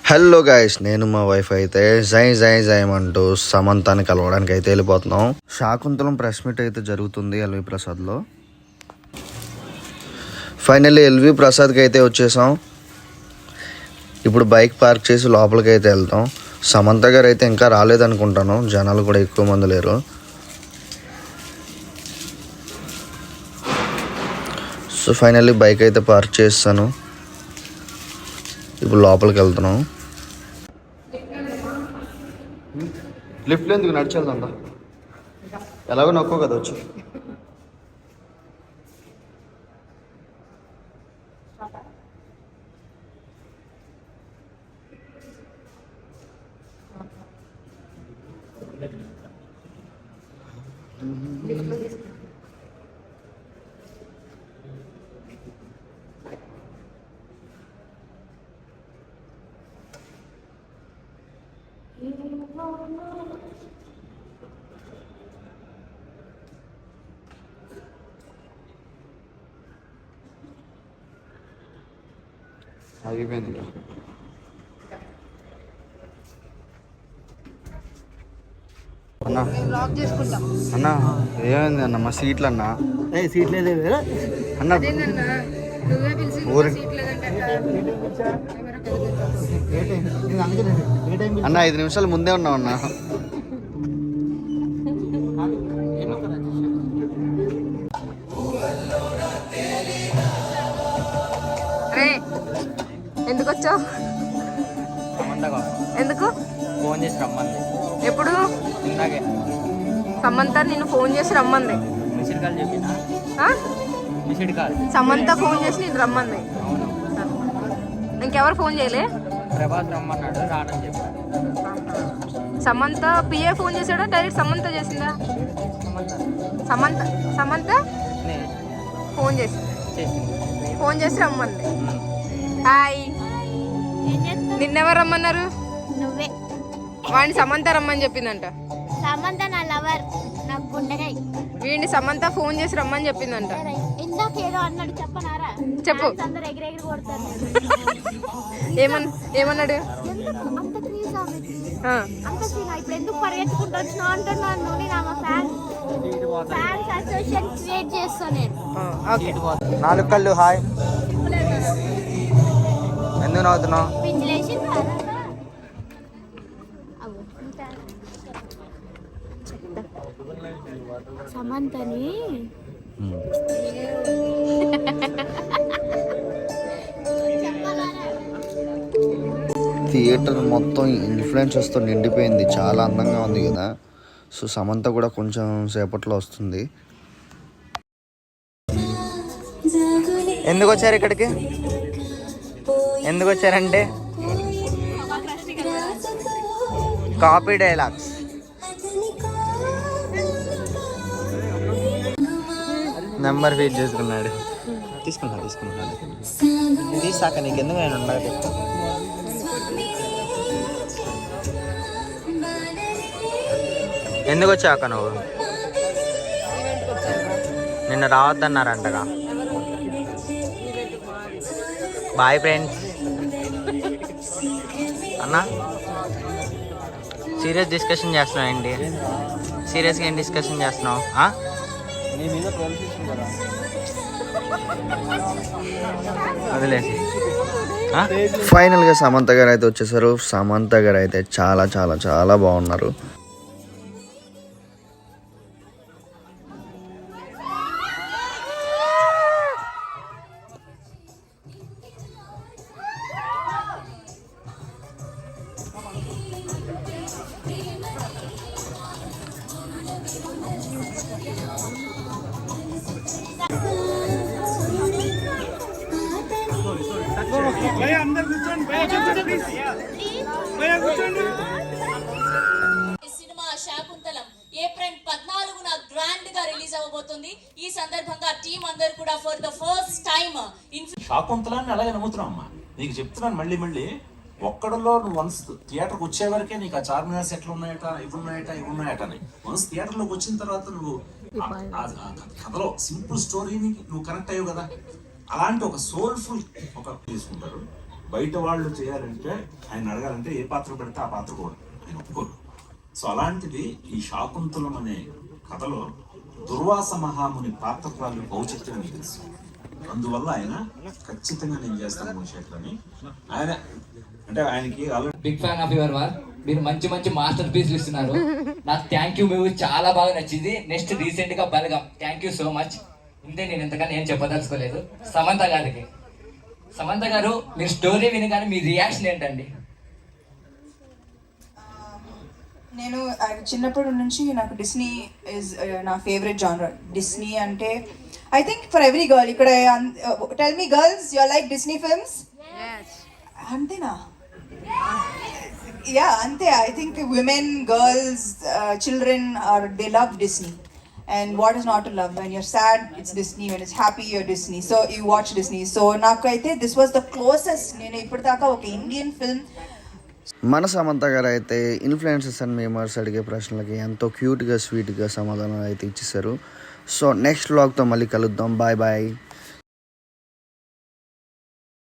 Hello guys, నేను మా wife అయితే జై అంటూ సమంతాన్ని కలవడానికి అయితే వెళ్ళిపోతున్నాం. శాకుంతలం ప్రెస్ మీట్ అయితే జరుగుతుంది ఎల్వి ప్రసాద్లో. ఫైనల్లీ ఎల్వి ప్రసాద్కి అయితే వచ్చేసాం. ఇప్పుడు బైక్ పార్క్ చేసి లోపలికి అయితే వెళ్తాం. సమంత గారు అయితే ఇంకా రాలేదనుకుంటాను, జనాలు కూడా ఎక్కువ మంది లేరు. సో ఫైనల్లీ బైక్ అయితే పార్క్ చేస్తాను. ఇప్పుడు లోపలికి వెళ్తున్నాం. లిఫ్ట్లో ఎందుకు నడిచేద్దా, ఎలాగో నొక్కో కదా వచ్చి. ఆగిపోయింది. అన్నా అన్నా ఏమైంది అన్న, మా సీట్లు అన్నా సీట్లు అన్న అన్న 5 నిమిషాలు ముందే ఉన్నావు అన్న. ఎందుకు వచ్చావు? ఎందుకు ఫోన్ చేసి రమ్మంది. ఎప్పుడు? ఇందాకే సమంత నిన్ను ఫోన్ చేసి రమ్మంది. మిస్డ్ కాల్ చెప్పినా. మిస్డ్ కాల్ సమంత ఫోన్ చేసి నేను రమ్మంది. అవును. ఇంకెవరు ఫోన్ చేయలే? ప్రభాస్ రమ్మన్నాడు, రానని చెప్పాడు. సమంత పిఏ ఫోన్ చేశాడా, డైరెక్ట్ సమంత చేసిందా? సమంత సమంత ఫోన్ చేసింది. ఫోన్ చేసి రమ్మంది. హాయ్, నిన్నెవరు రమ్మన్నారు? నువ్వే. వాడిని సమంత రమ్మని చెప్పిందంట. సమంత నా లవర్, నాకు గుండెకాయ. వీడిని సమంత ఫోన్ చేసి రమ్మని చెప్పిందంట. ఇందాకేదో అన్నాడు, చెప్పనారా? చెప్పు. అందరు ఎగిరెగిరి కొడతారు. ఏమన్నాడు? అంత క్రీజ్ అంత సీన్. ఇప్పుడు ఎందుకు పరిగెత్తుకుంటూ వచ్చినా అంటున్నాను. నేను ఆమె ఫ్యాన్స్ అసోసియేషన్ క్రియేట్ చేస్తాను నేను. 4 కళ్ళు హాయ్. ఎందుకు నవ్వుతున్నావు? సమంతని థియేటర్ మొత్తం ఇన్ఫ్లుయెన్సర్స్తో నిండిపోయింది, చాలా అందంగా ఉంది కదా. సో సమంత కూడా కొంచెం సేపట్లో వస్తుంది. ఎందుకు వచ్చారు ఇక్కడికి? ఎందుకు వచ్చారంటే కాపీ డైలాగ్స్. నెంబర్ ఫీడ్ చేసుకున్నాడు. తీసుకున్నాడు తీసాక నీకు ఎందుకు నేను ఉండాలి. ఎందుకు వచ్చాక నువ్వు? నిన్న రావద్దన్నారంటగా. Bye friends. అన్నా సీరియస్ డిస్కషన్ చేస్తున్నావు ఏంటి? సీరియస్గా ఏం డిస్కషన్ చేస్తున్నావు? వదిలేసి. ఫైనల్గా సమంత గారు అయితే వచ్చేసారు. సమంత గారు అయితే చాలా చాలా చాలా బాగున్నారు. సినిమా శాకుంతలం ఏప్రిల్ 14న గ్రాండ్ గా రిలీజ్ అవ్వబోతుంది. ఈ సందర్భంగా టీం అందరూ కూడా ఫర్ ద ఫస్ట్ టైం శాకుంతలాన్ని అలాగే నమ్ముతున్నావు అమ్మా. నీకు చెప్తున్నాను మళ్ళీ మళ్ళీ, ఒక్కడలో నువ్వు వన్స్ థియేటర్కి వచ్చే వరకే నీకు ఆ చార్మినార్స్ ఎట్లా ఉన్నాయట, ఇవి ఉన్నాయట అని. వన్స్ థియేటర్లోకి వచ్చిన తర్వాత నువ్వు కథలో సింపుల్ స్టోరీని నువ్వు కనెక్ట్ అయ్యావు కదా. అలాంటి ఒక సోల్ఫుల్ ఒక తీసుకుంటారు. బయట వాళ్ళు చేయాలంటే ఆయన అడగాలంటే ఏ పాత్ర పెడితే ఆ పాత్ర కూడా ఆయన ఒప్పుకోరు. సో అలాంటిది ఈ శాకుంతలం అనే కథలో దుర్వాస మహాముని పాత్రకాలు ఔచిత్యం అని తెలుసు. అందువల్ల ఆయన ఖచ్చితంగా నేను చేస్తాను గుణశేఖర్ అని ఆయన అంటే ఆయనకి big fan of your work. మీరు మంచి మంచి మాస్టర్ పీస్లు ఇస్తున్నారు. నాకు థ్యాంక్ యూ, మూవీ చాలా బాగా నచ్చింది. నెక్స్ట్ రీసెంట్ గా Balagam. Thank you so much. ఇంతే, నేను ఎంతకన్నా ఏం చెప్పదలుచుకోలేదు. సమంత గారికి, సమంత గారు మీరు స్టోరీ వినగానే మీ రియాక్షన్ ఏంటండి? నేను చిన్నప్పటి నుంచి నాకు డిస్నీ ఇస్ నా ఫేవరెట్ జానర్. డిస్నీ అంటే I think for every girl ఇక్కడ tell me girls you like Disney films? అంతేనా? యా అంతే. I think women, girls, children are they love Disney. And what is not to love? When you're sad, it's Disney. When it's happy, you're Disney. So you watch Disney. So nakaithe this was the closest nenu ippudaka oka Indian film. మన సమంత గారు అయితే influencers and memers అడిగే ప్రశ్నలకి ఎంతో క్యూట్గా స్వీట్గా సమాధానం అయితే ఇచ్చేసారు. సో నెక్స్ట్ వ్లాగ్తో మళ్ళీ కలుద్దాం. Bye bye.